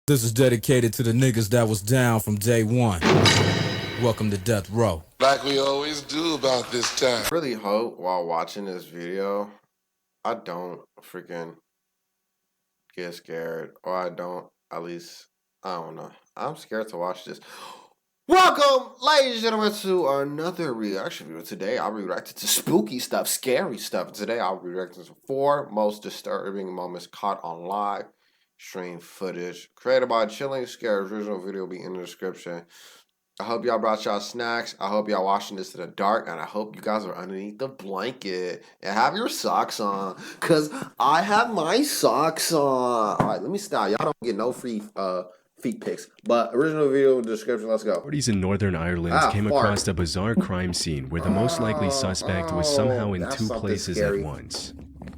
This is dedicated to the niggas that was down from day one. Welcome to Death Row. Like we always do about this time. I really hope while watching this video, I don't freaking get scared, or I don't, at least, I don't know. I'm scared to watch this. Welcome, ladies and gentlemen, to another reaction video. Today, I'll be reacting to spooky stuff, scary stuff. Today, I'll be reacting to 4 most disturbing moments caught on live stream footage created by Chilling Scared. Original video will be in the description. I hope y'all brought y'all snacks. I hope y'all watching this in the dark, and I hope you guys are underneath the blanket and have your socks on, cause I have my socks on. All right, let me stop. Y'all don't get no free feet pics, but original video in the description. Let's go. Authorities in Northern Ireland came across a bizarre crime scene where the most likely suspect was somehow in 2 places at once.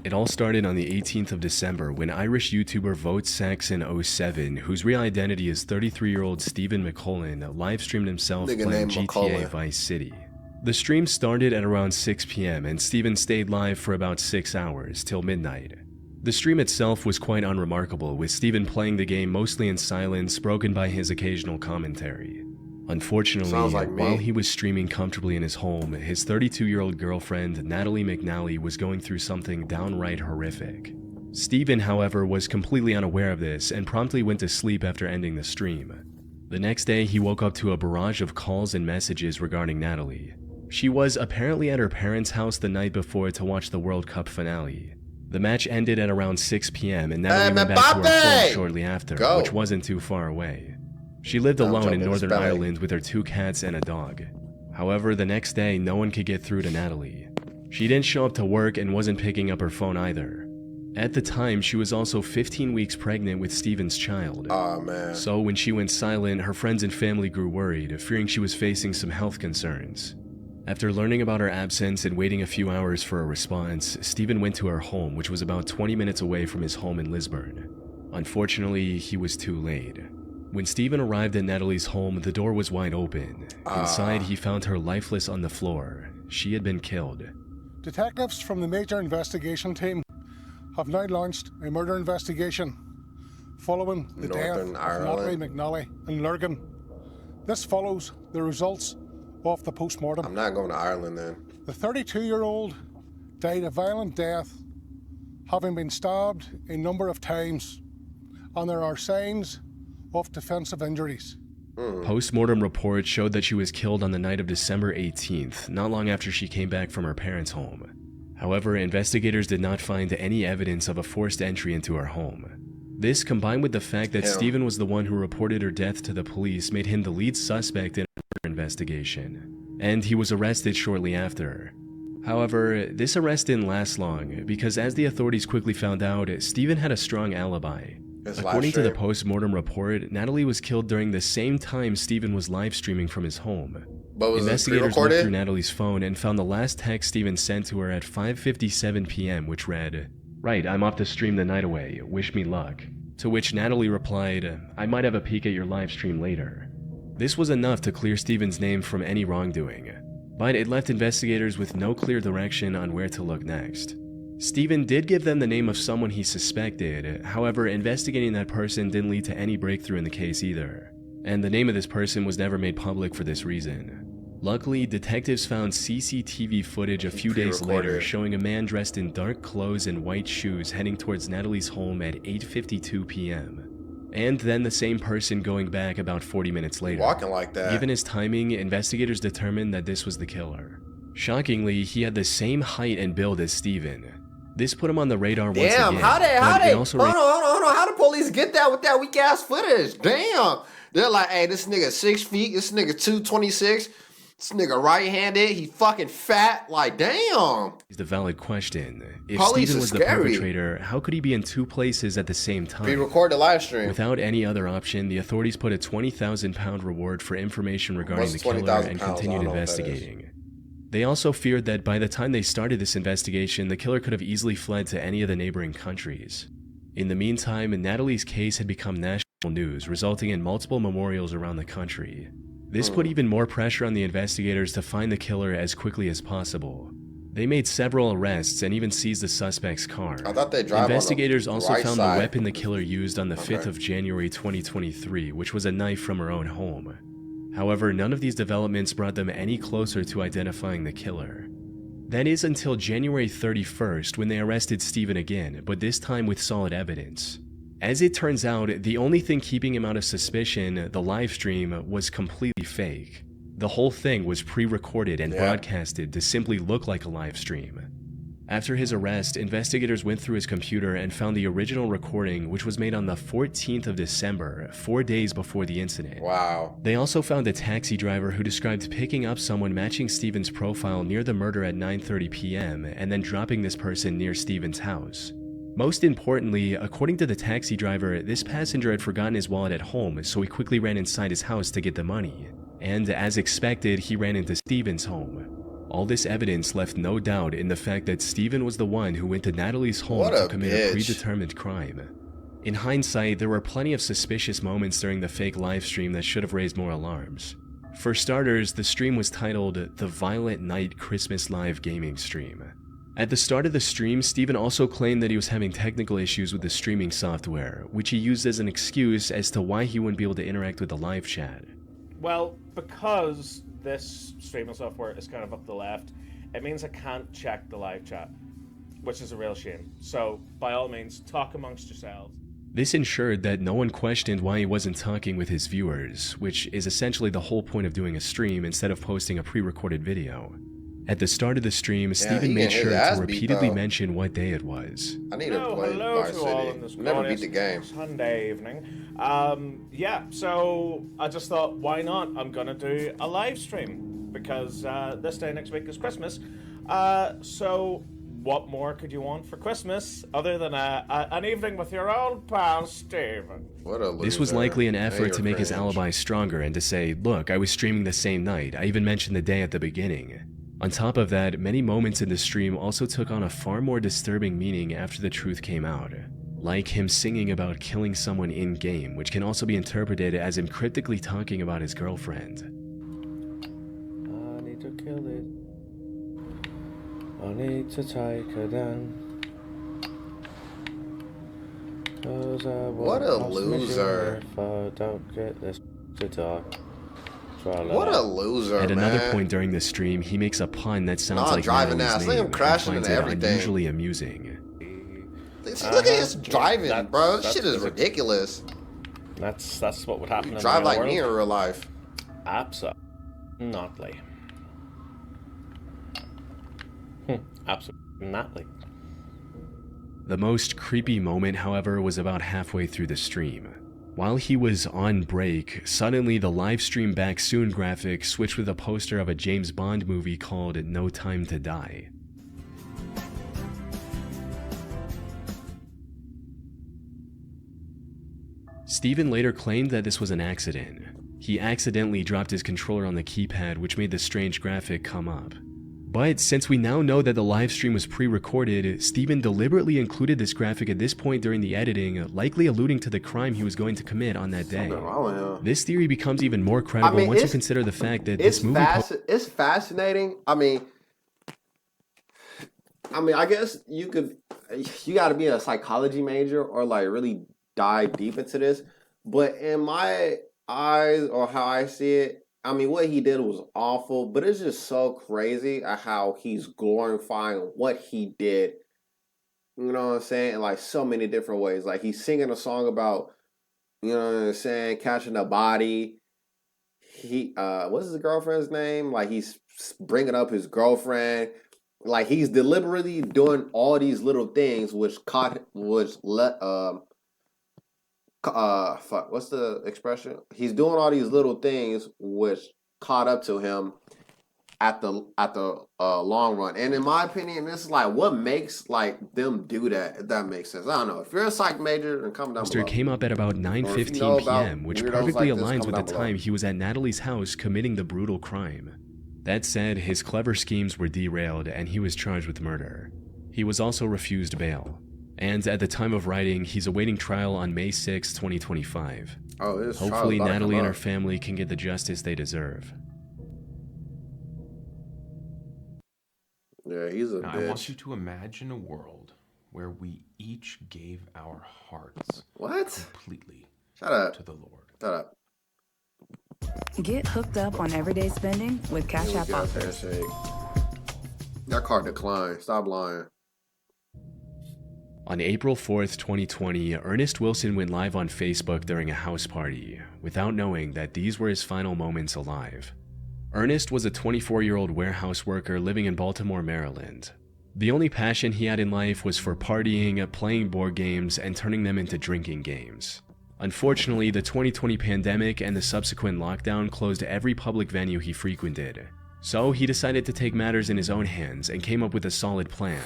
It all started on the 18th of December when Irish YouTuber VoteSaxon07, whose real identity is 33-year-old Stephen McCullen, live-streamed himself playing GTA Vice City. The stream started at around 6 p.m. and Stephen stayed live for about 6 hours, till midnight. The stream itself was quite unremarkable, with Stephen playing the game mostly in silence, broken by his occasional commentary. Unfortunately, while he was streaming comfortably in his home, his 32-year-old girlfriend, Natalie McNally, was going through something downright horrific. Stephen, however, was completely unaware of this and promptly went to sleep after ending the stream. The next day, he woke up to a barrage of calls and messages regarding Natalie. She was apparently at her parents' house the night before to watch the World Cup finale. The match ended at around 6 p.m. and Natalie went back to her home shortly after, which wasn't too far away. She lived alone in Northern Ireland with her 2 cats and a dog. However, the next day, no one could get through to Natalie. She didn't show up to work and wasn't picking up her phone either. At the time, she was also 15 weeks pregnant with Stephen's child. So when she went silent, her friends and family grew worried, fearing she was facing some health concerns. After learning about her absence and waiting a few hours for a response, Stephen went to her home, which was about 20 minutes away from his home in Lisburn. Unfortunately, he was too late. When Stephen arrived at Natalie's home, the door was wide open. Inside, he found her lifeless on the floor. She had been killed. Detectives from the Major Investigation Team have now launched a murder investigation following the death of Natalie McNally in Lurgan. This follows the results of the post-mortem. I'm not going to Ireland then. The 32-year-old died a violent death, having been stabbed a number of times, and there are signs of defensive injuries. Post-mortem reports showed that she was killed on the night of December 18th, not long after she came back from her parents' home. However, investigators did not find any evidence of a forced entry into her home. This, combined with the fact that Stephen was the one who reported her death to the police, made him the lead suspect in a murder investigation, and he was arrested shortly after. However, this arrest didn't last long, because as the authorities quickly found out, Stephen had a strong alibi. According to the post-mortem report, Natalie was killed during the same time Stephen was live streaming from his home. Investigators looked through Natalie's phone and found the last text Stephen sent to her at 5:57 p.m., which read, "Right, I'm off to stream the night away. Wish me luck." To which Natalie replied, "I might have a peek at your live stream later." This was enough to clear Stephen's name from any wrongdoing, but it left investigators with no clear direction on where to look next. Stephen did give them the name of someone he suspected. However, investigating that person didn't lead to any breakthrough in the case either, and the name of this person was never made public for this reason. Luckily, detectives found CCTV footage a few days later showing a man dressed in dark clothes and white shoes heading towards Natalie's home at 8:52 p.m. And then the same person going back about 40 minutes later. Walking like that. Given his timing, investigators determined that this was the killer. Shockingly, he had the same height and build as Stephen. This put him on the radar once again. Hold on, how the police get that with that weak ass footage? Damn. They're like, hey, this nigga 6 feet, this nigga 226, this nigga right-handed, he fucking fat, like, damn. It's the valid question. If Stephen was the perpetrator, how could he be in 2 places at the same time? He recorded the live stream. Without any other option, the authorities put a £20,000 reward for information regarding the killer and continued investigating. They also feared that by the time they started this investigation, the killer could have easily fled to any of the neighboring countries. In the meantime, Natalie's case had become national news, resulting in multiple memorials around the country. This put even more pressure on the investigators to find the killer as quickly as possible. They made several arrests and even seized the suspect's car. I thought they drive Investigators on the also right found side. the weapon the killer used on the 5th of January 2023, which was a knife from her own home. However, none of these developments brought them any closer to identifying the killer. That is until January 31st when they arrested Steven again, but this time with solid evidence. As it turns out, the only thing keeping him out of suspicion, the live stream, was completely fake. The whole thing was pre-recorded and broadcasted to simply look like a live stream. After his arrest, investigators went through his computer and found the original recording, which was made on the 14th of December, 4 days before the incident. Wow. They also found a taxi driver who described picking up someone matching Steven's profile near the murder at 9:30 p.m. and then dropping this person near Steven's house. Most importantly, according to the taxi driver, this passenger had forgotten his wallet at home, so he quickly ran inside his house to get the money. And as expected, he ran into Steven's home. All this evidence left no doubt in the fact that Steven was the one who went to Natalie's home to commit a predetermined crime. In hindsight, there were plenty of suspicious moments during the fake live stream that should have raised more alarms. For starters, the stream was titled The Violent Night Christmas Live Gaming Stream. At the start of the stream, Steven also claimed that he was having technical issues with the streaming software, which he used as an excuse as to why he wouldn't be able to interact with the live chat. Well, because this streaming software is kind of up the left, it means I can't check the live chat, which is a real shame. So, by all means, talk amongst yourselves. This ensured that no one questioned why he wasn't talking with his viewers, which is essentially the whole point of doing a stream instead of posting a pre-recorded video. At the start of the stream, Steven made sure to repeatedly mention what day it was. I need to play Vice City. Never beat the game. Sunday evening. Yeah, so I just thought, why not? I'm gonna do a live stream because this day next week is Christmas. So what more could you want for Christmas other than an evening with your old pal Steven? What a loser. This was likely an effort to make his alibi stronger and to say, look, I was streaming the same night. I even mentioned the day at the beginning. On top of that, many moments in the stream also took on a far more disturbing meaning after the truth came out. Like him singing about killing someone in-game, which can also be interpreted as him cryptically talking about his girlfriend. I need to kill it. I need to take her down. What a loser. If I don't get this to talk. What a loser, At man. another point during the stream, he makes a pun that sounds like driving Natalie's ass. Look at name him crashing and into finds it everything. unusually amusing. See, look at his driving, bro. This shit is ridiculous. That's what would happen. You in drive the real like me in world. real life. Absolutely. Absolutely. The most creepy moment, however, was about halfway through the stream. While he was on break, suddenly the live stream back soon graphic switched with a poster of a James Bond movie called No Time to Die. Steven later claimed that this was an accident. He accidentally dropped his controller on the keypad, which made the strange graphic come up. But since we now know that the live stream was pre-recorded, Steven deliberately included this graphic at this point during the editing, likely alluding to the crime he was going to commit on that day. This theory becomes even more credible once you consider the fact that this movie... It's fascinating. I mean, I guess you got to be a psychology major or like really dive deep into this. But in my eyes, or how I see it, I mean, what he did was awful, but it's just so crazy at how he's glorifying what he did. You know what I'm saying? In like so many different ways. Like he's singing a song about, you know what I'm saying, catching a body. He, what's his girlfriend's name? Like he's bringing up his girlfriend. Like he's deliberately doing all these little things, what's the expression? He's doing all these little things which caught up to him at the long run. And in my opinion, this is like what makes like them do that, if that makes sense. I don't know. If you're a psych major, then comment down below. Came up at about 9:15 p.m., which perfectly aligns with the time he was at Natalie's house committing the brutal crime. That said, his clever schemes were derailed and he was charged with murder. He was also refused bail. And at the time of writing, he's awaiting trial on May 6, 2025. Hopefully Natalie and her family can get the justice they deserve. Yeah, he's a now, bitch. I want you to imagine a world where we each gave our hearts completely to the Lord. Shut up. Get hooked up on everyday spending with Cash App offers. That card declined. Stop lying. On April 4th, 2020, Ernest Wilson went live on Facebook during a house party, without knowing that these were his final moments alive. Ernest was a 24-year-old warehouse worker living in Baltimore, Maryland. The only passion he had in life was for partying, playing board games, and turning them into drinking games. Unfortunately, the 2020 pandemic and the subsequent lockdown closed every public venue he frequented. So he decided to take matters in his own hands and came up with a solid plan.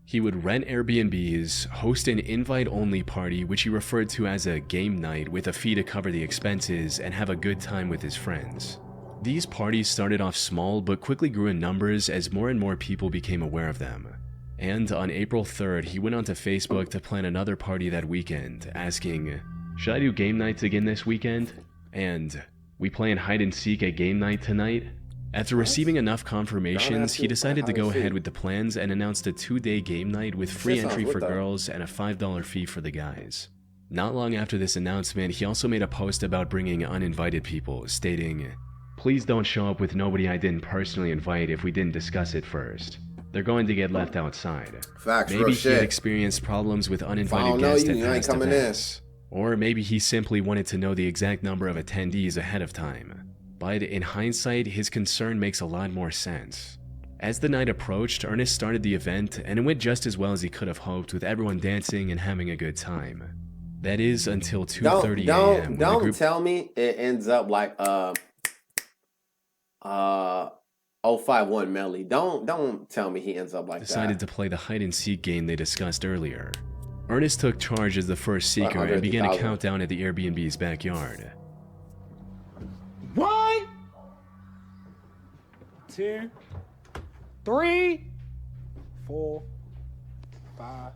He would rent Airbnbs, host an invite-only party which he referred to as a game night with a fee to cover the expenses, and have a good time with his friends. These parties started off small but quickly grew in numbers as more and more people became aware of them. And on April 3rd, he went onto Facebook to plan another party that weekend, asking, "Should I do game nights again this weekend?" And, "We playing hide and seek at game night tonight?" After receiving enough confirmations, he decided to go ahead with the plans and announced a 2-day game night with free entry for girls and a $5 fee for the guys. Not long after this announcement, he also made a post about bringing uninvited people, stating, "Please don't show up with nobody I didn't personally invite if we didn't discuss it first. They're going to get left outside." Facts, maybe he had experienced problems with uninvited guests at past events. Or maybe he simply wanted to know the exact number of attendees ahead of time. But in hindsight, his concern makes a lot more sense. As the night approached, Ernest started the event, and it went just as well as he could have hoped, with everyone dancing and having a good time. That is until 2:30 a.m. Don't tell me it ends up like 051 Melly. Don't tell me he ends up like decided to play the hide and seek game they discussed earlier. Ernest took charge as the first seeker and began a countdown at the Airbnb's backyard. 1, 2, 3, 4, 5,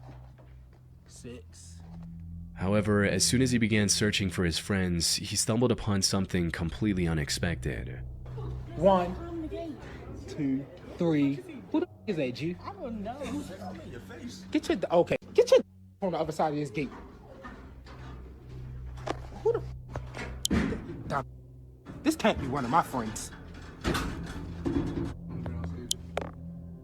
6. However, as soon as he began searching for his friends, he stumbled upon something completely unexpected. 1, 2, 3. Who the is that, G? I don't know. Get your on the other side of this gate. Who the? This can't be one of my friends.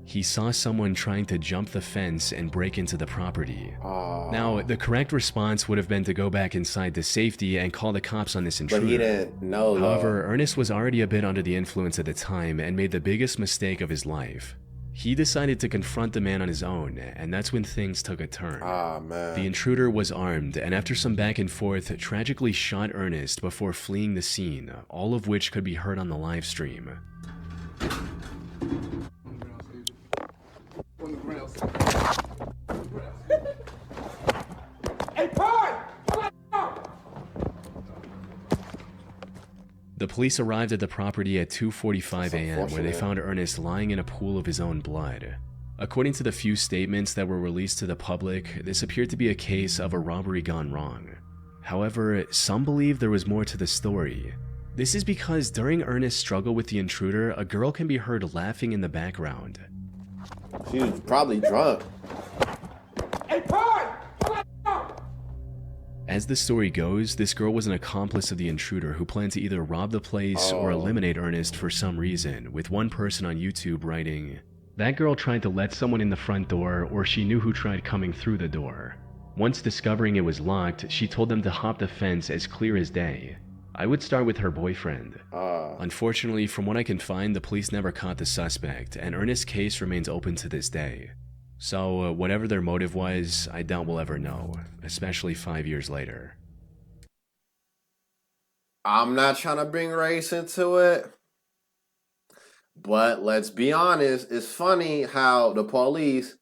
He saw someone trying to jump the fence and break into the property. Now, the correct response would have been to go back inside to safety and call the cops on this intruder. But he didn't know. However, Ernest was already a bit under the influence at the time and made the biggest mistake of his life. He decided to confront the man on his own, and that's when things took a turn. Man. The intruder was armed, and after some back and forth, tragically shot Ernest before fleeing the scene, all of which could be heard on the live stream. The police arrived at the property at 2:45 a.m. where they found Ernest lying in a pool of his own blood. According to the few statements that were released to the public, this appeared to be a case of a robbery gone wrong. However, some believe there was more to the story. This is because during Ernest's struggle with the intruder, a girl can be heard laughing in the background. She was probably drunk. As the story goes, this girl was an accomplice of the intruder who planned to either rob the place or eliminate Ernest for some reason, with one person on YouTube writing, "That girl tried to let someone in the front door, or she knew who tried coming through the door. Once discovering it was locked, she told them to hop the fence as clear as day. I would start with her boyfriend." Unfortunately, from what I can find, the police never caught the suspect, and Ernest's case remains open to this day. So, whatever their motive was, I doubt we'll ever know, especially 5 years later. I'm not trying to bring race into it, but let's be honest, it's funny how the police,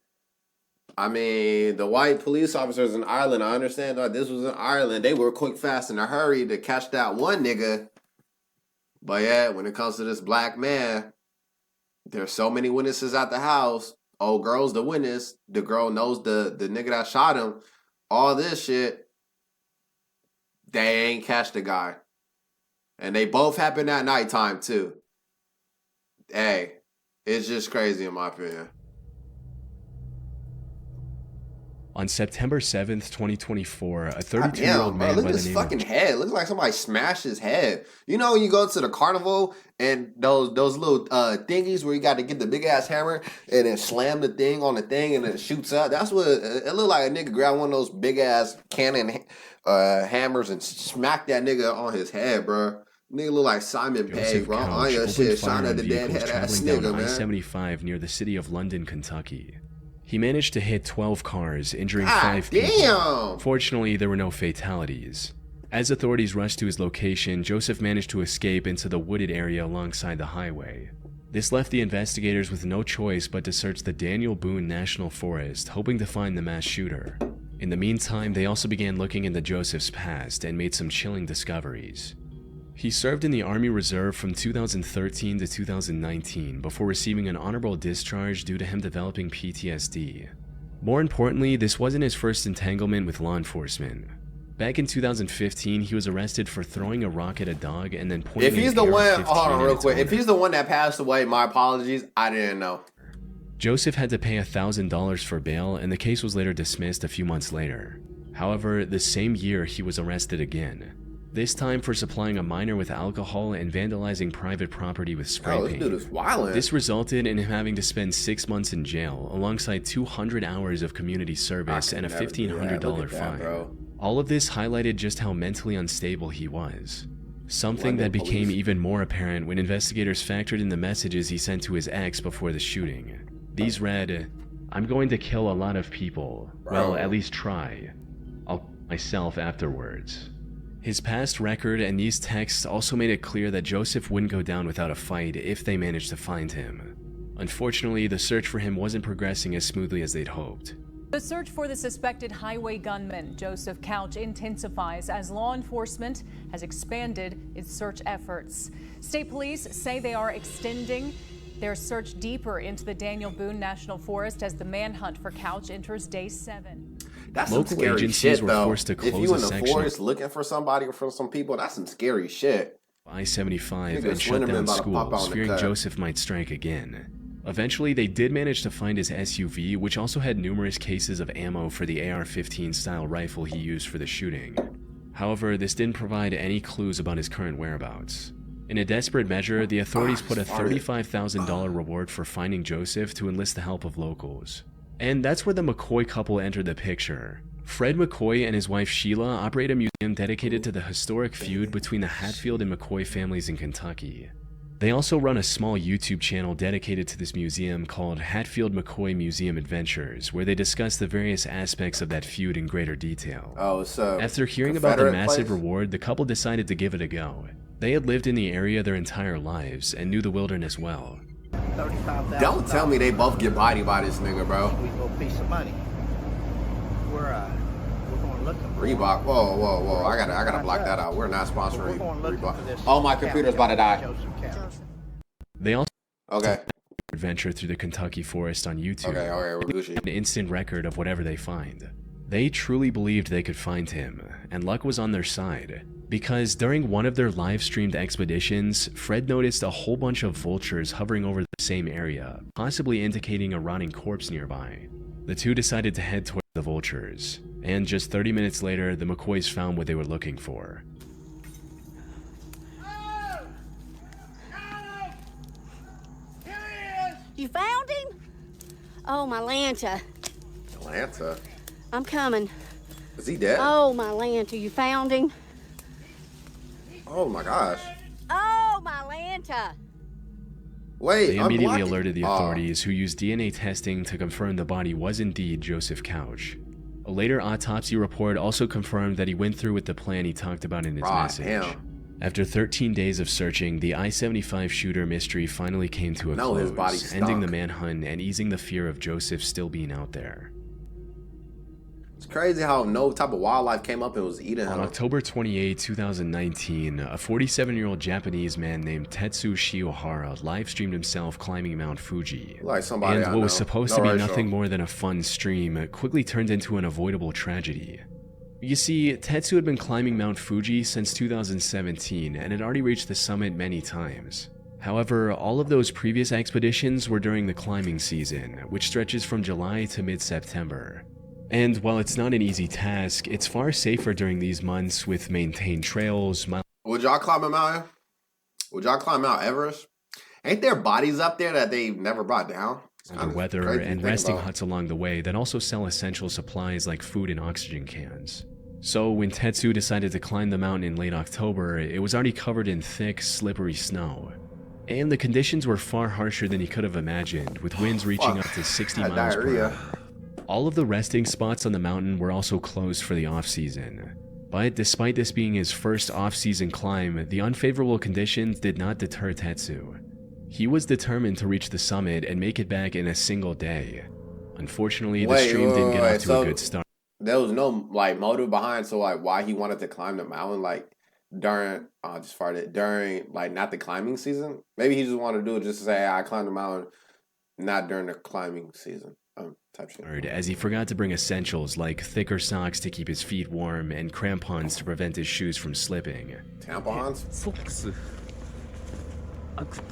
the white police officers in Ireland, I understand that this was in Ireland, they were quick, fast, in a hurry to catch that one nigga. But yeah, when it comes to this black man, there's so many witnesses at the house. Oh, girl's the witness. The girl knows the nigga that shot him. All this shit. They ain't catch the guy. And they both happened at nighttime too. Hey, it's just crazy in my opinion. On September 7th, 2024, a 32-year-old man look by at the his name fucking head. Looks like somebody smashed his head. You know when you go to the carnival and those little thingies where you got to get the big ass hammer and then slam the thing on the thing and then it shoots up? That's what it looked like. A nigga grabbed one of those big ass cannon hammers and smacked that nigga on his head, bro. Nigga look like Simon Pegg, bro. On your shit, shot at the dead head ass nigga, man. I-75 near the city of London, Kentucky. He managed to hit 12 cars, injuring 5 people. Fortunately, there were no fatalities. As authorities rushed to his location, Joseph managed to escape into the wooded area alongside the highway. This left the investigators with no choice but to search the Daniel Boone National Forest, hoping to find the mass shooter. In the meantime, they also began looking into Joseph's past and made some chilling discoveries. He served in the Army Reserve from 2013 to 2019 before receiving an honorable discharge due to him developing PTSD. More importantly, this wasn't his first entanglement with law enforcement. Back in 2015, he was arrested for throwing a rock at a dog and then pointing. If he's the one, hold on real quick. If he's the one that passed away, my apologies. I didn't know. Joseph had to pay $1,000 for bail, and the case was later dismissed a few months later. However, the same year he was arrested again. This time for supplying a minor with alcohol and vandalizing private property with spray paint. This dude is violent. This resulted in him having to spend 6 months in jail, alongside 200 hours of community service and a $1,500 fine. All of this highlighted just how mentally unstable he was. Something that became even more apparent when investigators factored in the messages he sent to his ex before the shooting. These read, "I'm going to kill a lot of people. Well, at least try. I'll kill myself afterwards." His past record and these texts also made it clear that Joseph wouldn't go down without a fight if they managed to find him. Unfortunately, the search for him wasn't progressing as smoothly as they'd hoped. The search for the suspected highway gunman, Joseph Couch, intensifies as law enforcement has expanded its search efforts. State police say they are extending their search deeper into the Daniel Boone National Forest as the manhunt for Couch enters day 7. That's some scary shit, though. If you in the forest looking for somebody or for some people, that's some scary shit. I-75 and shut down schools, fearing Joseph might strike again. Eventually, they did manage to find his SUV, which also had numerous cases of ammo for the AR-15 style rifle he used for the shooting. However, this didn't provide any clues about his current whereabouts. In a desperate measure, the authorities put a $35,000 reward for finding Joseph to enlist the help of locals. And that's where the McCoy couple entered the picture. Fred McCoy and his wife Sheila operate a museum dedicated to the historic feud between the Hatfield and McCoy families in Kentucky. They also run a small YouTube channel dedicated to this museum called Hatfield McCoy Museum Adventures, where they discuss the various aspects of that feud in greater detail. After hearing about the massive reward, the couple decided to give it a go. They had lived in the area their entire lives and knew the wilderness well. Don't tell me they both get bodied by this nigga, bro. We go piece of money. We're going looking for Reebok. Whoa. I gotta block that out. We're not sponsoring Reebok. Oh, my computer's about to die. They also adventure through the Kentucky forest on YouTube. An instant record of whatever they find. They truly believed they could find him, and luck was on their side. Because during one of their live-streamed expeditions, Fred noticed a whole bunch of vultures hovering over the same area, possibly indicating a rotting corpse nearby. The two decided to head toward the vultures, and just 30 minutes later, the McCoys found what they were looking for. You found him? Oh, my Lanta. Lanta? I'm coming. Is he dead? Oh, my Lanta, you found him? Oh my gosh. Oh, my Lanta. Wait, they immediately alerted the authorities, who used DNA testing to confirm the body was indeed Joseph Couch. A later autopsy report also confirmed that he went through with the plan he talked about in his message. After 13 days of searching, the I-75 shooter mystery finally came to a close, ending the manhunt and easing the fear of Joseph still being out there. It's crazy how no type of wildlife came up and was eating him. On October 28, 2019, a 47-year-old Japanese man named Tetsu Shiohara live-streamed himself climbing Mount Fuji. And what was supposed to be nothing more than a fun stream quickly turned into an avoidable tragedy. You see, Tetsu had been climbing Mount Fuji since 2017 and had already reached the summit many times. However, all of those previous expeditions were during the climbing season, which stretches from July to mid-September. And while it's not an easy task, it's far safer during these months with maintained trails. Would y'all climb a mountain? Would y'all climb Mount Everest? Ain't there bodies up there that they've never brought down? The weather and resting huts along the way that also sell essential supplies like food and oxygen cans. So when Tetsu decided to climb the mountain in late October, it was already covered in thick, slippery snow. And the conditions were far harsher than he could have imagined, with winds reaching up to 60 miles per hour. All of the resting spots on the mountain were also closed for the off-season. But despite this being his first off-season climb, the unfavorable conditions did not deter Tetsu. He was determined to reach the summit and make it back in a single day. Unfortunately, the stream didn't get off to a good start. There was no motive behind why he wanted to climb the mountain during not the climbing season. Maybe he just wanted to do it just to say, hey, I climbed the mountain, not during the climbing season. Type shit. As he forgot to bring essentials like thicker socks to keep his feet warm and crampons to prevent his shoes from slipping. Tampons? Socks.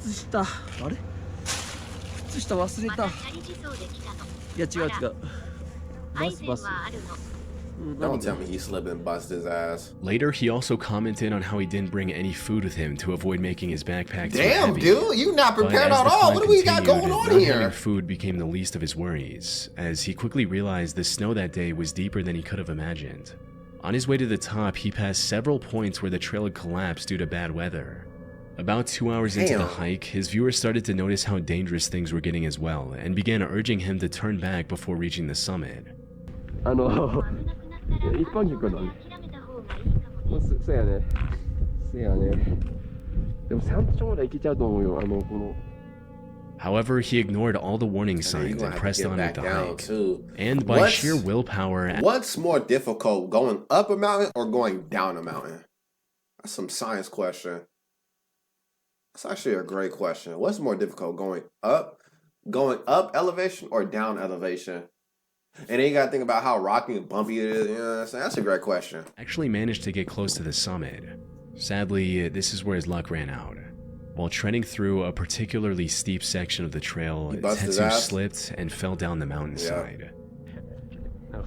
靴下。あれ？靴下忘れた。いや違う違う。バス。Don't tell me he slipped and busted his ass. Later, he also commented on how he didn't bring any food with him to avoid making his backpack too Damn, heavy. Dude, you not prepared at all. What do we got going on not here? Having food became the least of his worries, as he quickly realized the snow that day was deeper than he could have imagined. On his way to the top, he passed several points where the trail had collapsed due to bad weather. About 2 hours into the hike, his viewers started to notice how dangerous things were getting as well, and began urging him to turn back before reaching the summit. 一般客だね。そうやね。そうやね。でも山頂まで行けちゃうと思うよ。この。However, he ignored all the warning signs and pressed on with the hike. And by sheer willpower... What's more difficult, going up a mountain or going down a mountain? That's some science question. That's actually a great question. What's more difficult, going up elevation or down elevation? And then you gotta think about how rocky and bumpy it is. You know what I'm saying? That's a great question. Actually managed to get close to the summit. Sadly, this is where his luck ran out. While treading through a particularly steep section of the trail, Tetsu slipped and fell down the mountainside. Yeah.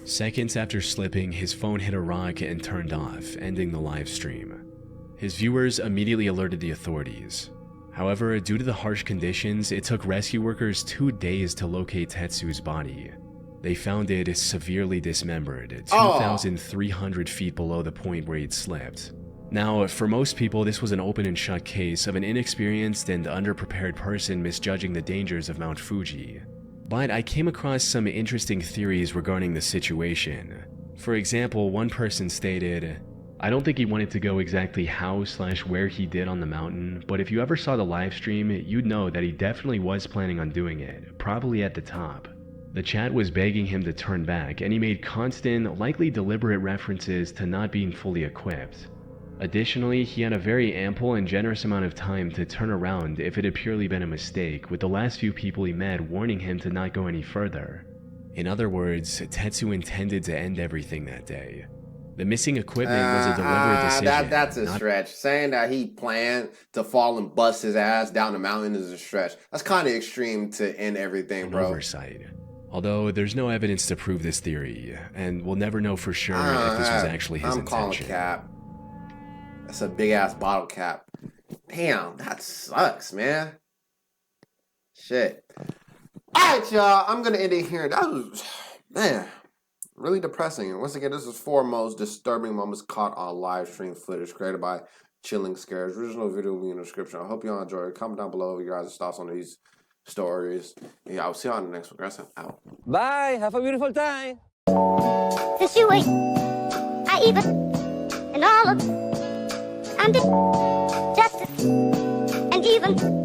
Seconds after slipping, his phone hit a rock and turned off, ending the live stream. His viewers immediately alerted the authorities. However, due to the harsh conditions, it took rescue workers 2 days to locate Tetsu's body. They found it severely dismembered, 2,300 feet below the point where he'd slipped. Now, for most people, this was an open and shut case of an inexperienced and underprepared person misjudging the dangers of Mount Fuji. But I came across some interesting theories regarding the situation. For example, one person stated, I don't think he wanted to go exactly how/where he did on the mountain, but if you ever saw the live stream, you'd know that he definitely was planning on doing it, probably at the top. The chat was begging him to turn back, and he made constant, likely deliberate references to not being fully equipped. Additionally, he had a very ample and generous amount of time to turn around if it had purely been a mistake, with the last few people he met warning him to not go any further. In other words, Tetsu intended to end everything that day. The missing equipment was a deliberate decision. That's a stretch. Saying that he planned to fall and bust his ass down the mountain is a stretch. That's kind of extreme to end everything, bro. Oversight. Although there's no evidence to prove this theory, and we'll never know for sure if this was actually his intention. I'm calling cap. That's a big ass bottle cap. Damn, that sucks, man. Shit. Alright, y'all. I'm gonna end it here. That was, man, really depressing. Once again, this is 4 most disturbing moments caught on live stream footage created by Chilling Scares. Original video will be in the description. I hope y'all enjoy it. Comment down below your guys' thoughts on these stories. Yeah, I'll see y'all in the next one. Guys, I'm out. Bye. Have a beautiful time. The shoe, I even, and all of, and the justice, and even.